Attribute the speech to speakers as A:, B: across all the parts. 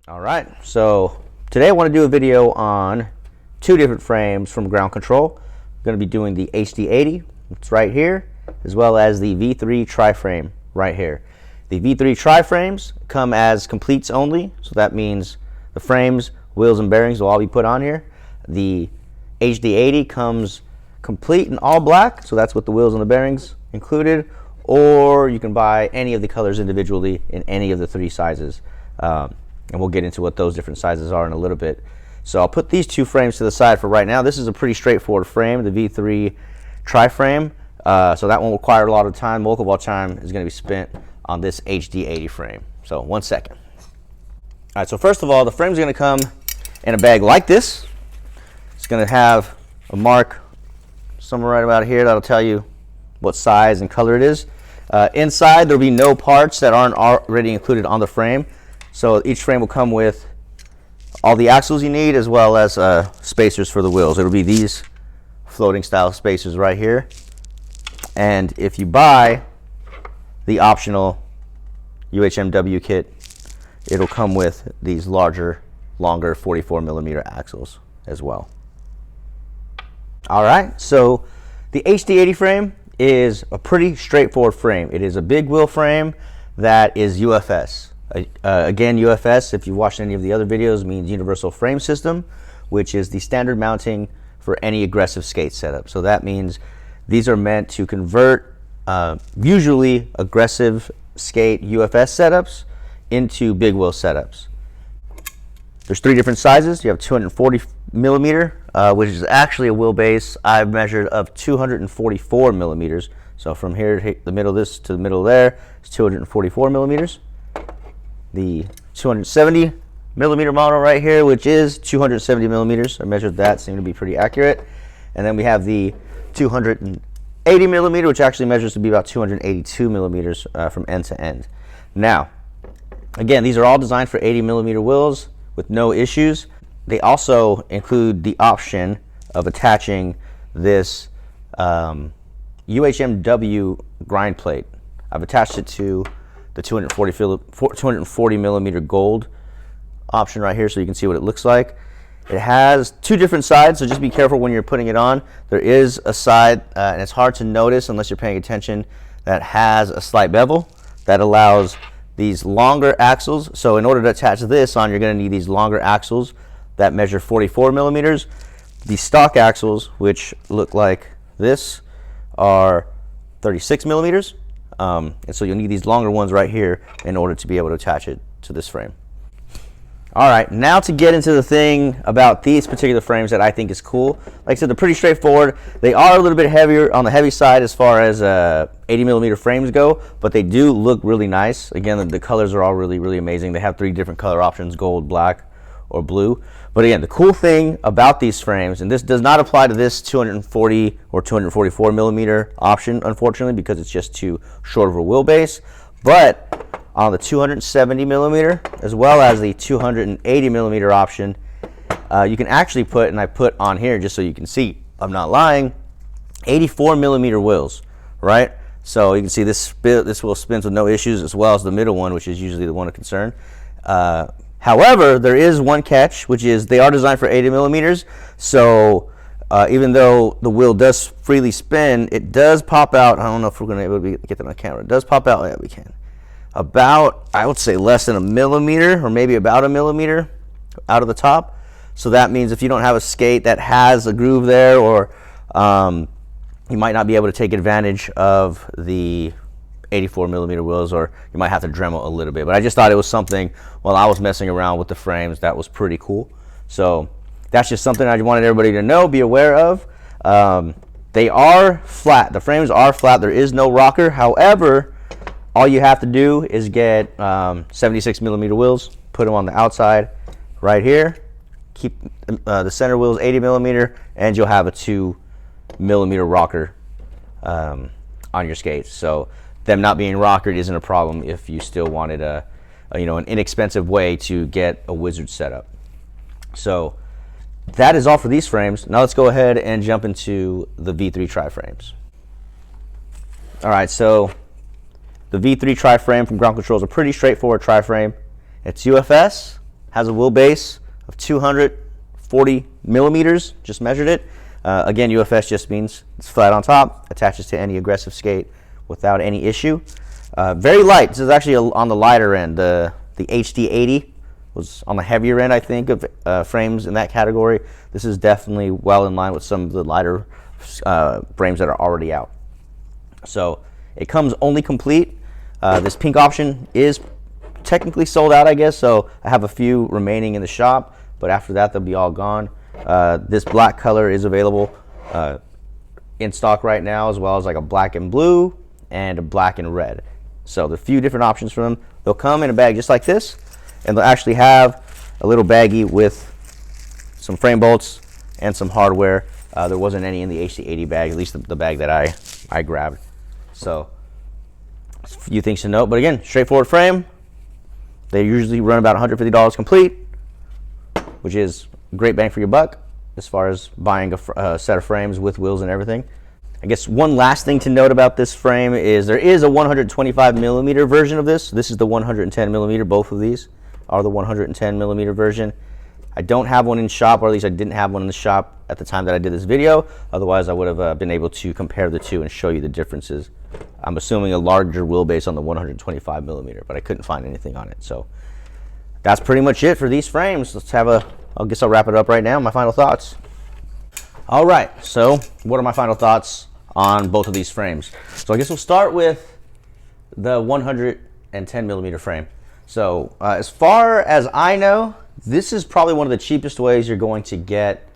A: All right, so today I want to do a video on two different frames from ground control. I'm going to be doing the HD80, it's right here, as well as the V3 Triframe right here. The V3 Triframes come as completes only, so that means the frames, wheels, and bearings will all be put on here. The HD80 comes complete in all black, so that's with the wheels and the bearings included, or you can buy any of the colors individually in any of the three sizes. And we'll get into what those different sizes are in a little bit. So I'll put these two frames to the side for right now. This is a pretty straightforward frame, the V3 Triframe. So that won't require a lot of time. Bulk of our time is going to be spent on this HD80 frame. So 1 second. All right, so first of all, the frame is going to come in a bag like this. It's going to have a mark somewhere right about here that'll tell you what size and color it is. Inside, there'll be no parts that aren't already included on the frame. So each frame will come with all the axles you need, as well as spacers for the wheels. It'll be these floating style spacers right here. And if you buy the optional UHMW kit, it'll come with these larger, longer 44mm axles as well. All right, so the HD80 frame is a pretty straightforward frame. It is a big wheel frame that is UFS. Again, UFS, if you've watched any of the other videos, means Universal Frame System, which is the standard mounting for any aggressive skate setup. So that means these are meant to convert usually aggressive skate UFS setups into big wheel setups. There's three different sizes. You have 240mm, which is actually a wheelbase I've measured of 244mm. So from here to the middle of this to the middle of there is 244mm. The 270mm model right here, which is 270mm. I measured that, seemed to be pretty accurate. And then we have the 280mm, which actually measures to be about 282mm from end to end. Now, again, these are all designed for 80mm wheels with no issues. They also include the option of attaching this UHMW grind plate. I've attached it to the 240mm gold option right here, so you can see what it looks like. It has two different sides, so just be careful when you're putting it on. There is a side, and it's hard to notice unless you're paying attention, that has a slight bevel that allows these longer axles. So in order to attach this on, you're going to need these longer axles that measure 44mm. The stock axles, which look like this, are 36mm. And so you'll need these longer ones right here in order to be able to attach it to this frame. All right, now to get into the thing about these particular frames that I think is cool. Like I said, they're pretty straightforward. They are a little bit heavier on the heavy side as far as 80mm frames go, but they do look really nice. Again, the colors are all really amazing. They have three different color options: gold, black, or blue. But again, the cool thing about these frames, and this does not apply to this 240 or 244mm option, unfortunately, because it's just too short of a wheelbase, but on the 270mm as well as the 280mm option, you can actually put, and I put on here just so you can see, I'm not lying, 84mm wheels, right? So you can see this wheel spins with no issues, as well as the middle one, which is usually the one of concern. However, there is one catch, which is they are designed for 80mm. So even though the wheel does freely spin, it does pop out. I don't know if we're going to be able to get that on camera. It does pop out. Yeah, we can. About, I would say, less than a millimeter, or maybe about a millimeter out of the top. So that means if you don't have a skate that has a groove there, or you might not be able to take advantage of the 84mm wheels, or you might have to Dremel a little bit. But I just thought it was something while I was messing around with the frames that was pretty cool. So that's just something I wanted everybody to know, be aware of. They are flat. The frames are flat. There is no rocker. However, all you have to do is get 76mm wheels, put them on the outside right here, keep the center wheels 80mm, and you'll have a 2mm rocker on your skates. So them not being rockered isn't a problem if you still wanted an inexpensive way to get a wizard setup. So that is all for these frames. Now let's go ahead and jump into the V3 Triframes. All right, so the V3 Triframe from Ground Control is a pretty straightforward triframe. It's UFS, has a wheelbase of 240 millimeters, just measured it. Again, UFS just means it's flat on top, attaches to any aggressive skate without any issue. Very light. This is actually on the lighter end. The HD80 was on the heavier end, I think, of frames in that category. This is definitely well in line with some of the lighter frames that are already out. So it comes only complete. This pink option is technically sold out, I guess, so I have a few remaining in the shop, but after that they'll be all gone. This black color is available in stock right now, as well as like a black and blue and a black and red. So the few different options for them. They'll come in a bag just like this, and they'll actually have a little baggie with some frame bolts and some hardware. There wasn't any in the HD80 bag, at least the bag that I grabbed. So a few things to note, but again, straightforward frame. They usually run about $150 complete, which is great bang for your buck as far as buying a set of frames with wheels and everything. I guess one last thing to note about this frame is there is a 125 millimeter version of this. This is the 110 millimeter. Both of these are the 110 millimeter version. I don't have one in shop, or at least I didn't have one in the shop at the time that I did this video. Otherwise, I would have been able to compare the two and show you the differences. I'm assuming a larger wheelbase on the 125 millimeter, but I couldn't find anything on it. So that's pretty much it for these frames. Let's have I guess I'll wrap it up right now. My final thoughts. All right, so what are my final thoughts on both of these frames? So I guess we'll start with the 110 millimeter frame. So as far as I know, this is probably one of the cheapest ways you're going to get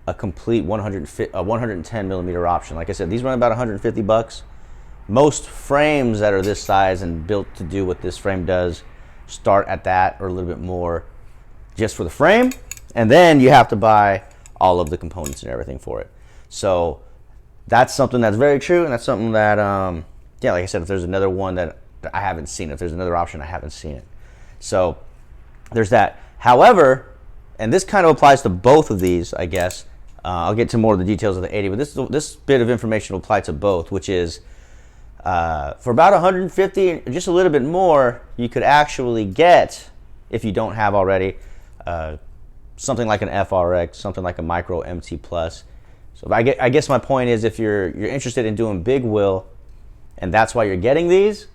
A: a complete 110 millimeter option. Like I said, these run about 150 bucks. Most frames that are this size and built to do what this frame does start at that or a little bit more just for the frame, and then you have to buy all of the components and everything for it. So that's something that's very true, and that's something that yeah, like I said, if there's another one that I haven't seen, if there's another option, I haven't seen it. So there's that. However, and this kind of applies to both of these, I guess. I'll get to more of the details of the 80, but this bit of information will apply to both, which is for about 150, just a little bit more, you could actually get, if you don't have already, something like an FRX, something like a Micro MT Plus. So I guess my point is, if you're interested in doing big wheel, and that's why you're getting these,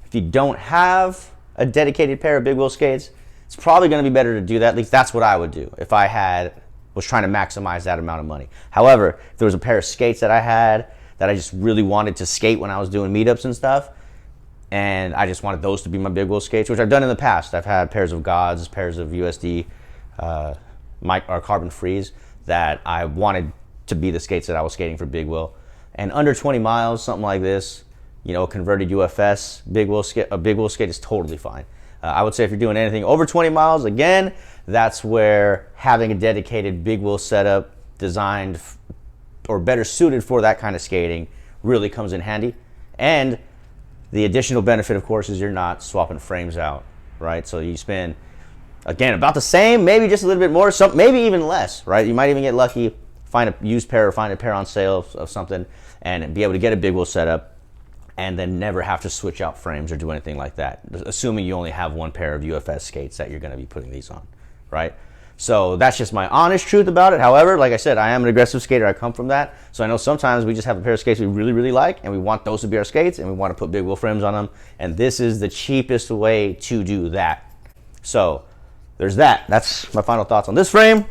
A: if you don't have a dedicated pair of big wheel skates, it's probably going to be better to do that. At least that's what I would do if I was trying to maximize that amount of money. However, if there was a pair of skates that I had that I just really wanted to skate when I was doing meetups and stuff, and I just wanted those to be my big wheel skates, which I've done in the past. I've had pairs of Gods, pairs of USD or Carbon Freeze that I wanted to be the skates that I was skating for big wheel. And under 20 miles, something like this, you know, converted UFS a big wheel skate is totally fine. I would say if you're doing anything over 20 miles, again, that's where having a dedicated big wheel setup designed or better suited for that kind of skating really comes in handy. And the additional benefit, of course, is you're not swapping frames out, right? So you spend, again, about the same, maybe just a little bit more, maybe even less, right? You might even get lucky, find a used pair or find a pair on sale of something, and be able to get a big wheel setup and then never have to switch out frames or do anything like that, assuming you only have one pair of UFS skates that you're going to be putting these on, right? So that's just my honest truth about it. However, like I said, I am an aggressive skater. I come from that. So I know sometimes we just have a pair of skates we really, really like, and we want those to be our skates, and we want to put big wheel frames on them. And this is the cheapest way to do that. So there's that. That's my final thoughts on this frame.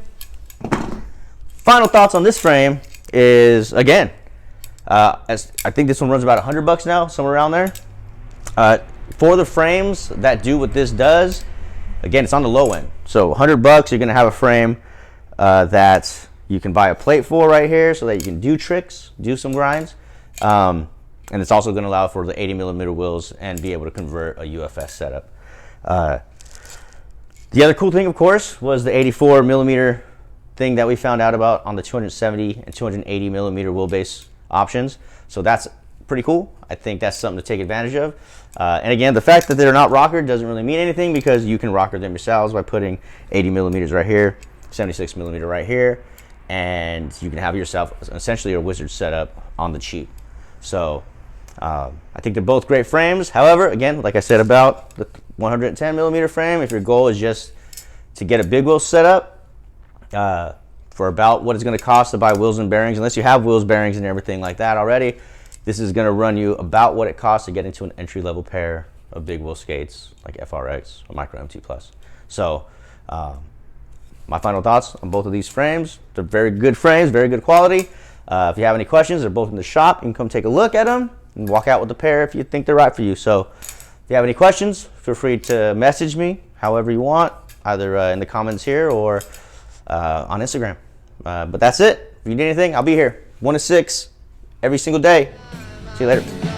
A: Final thoughts on this frame is, again, as I think this one runs about 100 bucks now, somewhere around there. For the frames that do what this does, again, it's on the low end. So 100 bucks, you're gonna have a frame that you can buy a plate for right here, so that you can do tricks, do some grinds, and it's also gonna allow for the 80 millimeter wheels and be able to convert a UFS setup. The other cool thing, of course, was the 84 millimeter thing that we found out about on the 270 and 280 millimeter wheelbase options. So that's pretty cool. I think that's something to take advantage of. And again, the fact that they're not rockered doesn't really mean anything, because you can rocker them yourselves by putting 80 millimeters right here, 76 millimeter right here, and you can have yourself essentially a wizard setup on the cheap. So I think they're both great frames. However, again, like I said about the 110 millimeter frame, if your goal is just to get a big wheel set up for about what it's going to cost to buy wheels and bearings. Unless you have wheels, bearings, and everything like that already, this is going to run you about what it costs to get into an entry-level pair of big wheel skates like FRX or Micro MT Plus. So my final thoughts on both of these frames. They're very good frames, very good quality. If you have any questions, they're both in the shop. You can come take a look at them and walk out with the pair if you think they're right for you. So if you have any questions, feel free to message me however you want, either in the comments here or on Instagram. But that's it. If you need anything, I'll be here 1 to 6 every single day. See you later.